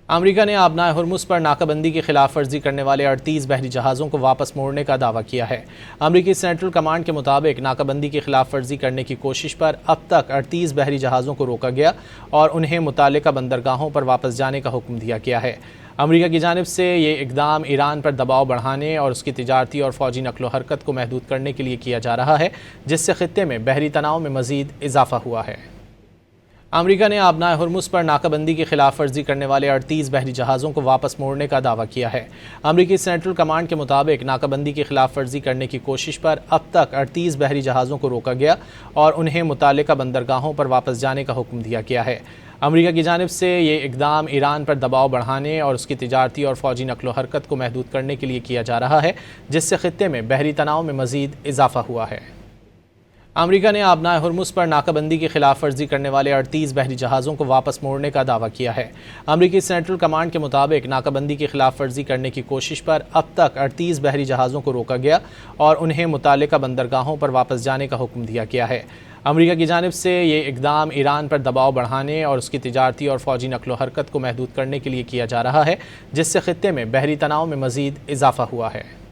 امریکہ نے آبنائے ہرمز پر ناکہ بندی کی خلاف ورزی کرنے والے 38 بحری جہازوں کو واپس موڑنے کا دعویٰ کیا ہے۔ امریکی سینٹرل کمانڈ کے مطابق ناکہ بندی کی خلاف ورزی کرنے کی کوشش پر اب تک 38 بحری جہازوں کو روکا گیا اور انہیں متعلقہ بندرگاہوں پر واپس جانے کا حکم دیا گیا ہے۔ امریکہ کی جانب سے یہ اقدام ایران پر دباؤ بڑھانے اور اس کی تجارتی اور فوجی نقل و حرکت کو محدود کرنے کے لیے کیا جا رہا ہے، جس سے خطے میں بحری تناؤ میں مزید اضافہ ہوا ہے۔ امریکہ نے آبنائے ہرمز پر ناکہ بندی کی خلاف ورزی کرنے والے 38 بحری جہازوں کو واپس موڑنے کا دعویٰ کیا ہے۔ امریکی سینٹرل کمانڈ کے مطابق ناکہ بندی کی خلاف ورزی کرنے کی کوشش پر اب تک 38 بحری جہازوں کو روکا گیا اور انہیں متعلقہ بندرگاہوں پر واپس جانے کا حکم دیا گیا ہے۔ امریکہ کی جانب سے یہ اقدام ایران پر دباؤ بڑھانے اور اس کی تجارتی اور فوجی نقل و حرکت کو محدود کرنے کے لیے کیا جا رہا ہے، جس سے خطے میں بحری تناؤ میں مزید اضافہ ہوا ہے۔ امریکہ نے آبنائے ہرمز پر ناکہ بندی کی خلاف ورزی کرنے والے 38 بحری جہازوں کو واپس موڑنے کا دعویٰ کیا ہے۔ امریکی سینٹرل کمانڈ کے مطابق ناکہ بندی کی خلاف ورزی کرنے کی کوشش پر اب تک 38 بحری جہازوں کو روکا گیا اور انہیں متعلقہ بندرگاہوں پر واپس جانے کا حکم دیا گیا ہے۔ امریکہ کی جانب سے یہ اقدام ایران پر دباؤ بڑھانے اور اس کی تجارتی اور فوجی نقل و حرکت کو محدود کرنے کے لیے کیا جا رہا ہے، جس سے خطے میں بحری تناؤ میں مزید اضافہ ہوا ہے۔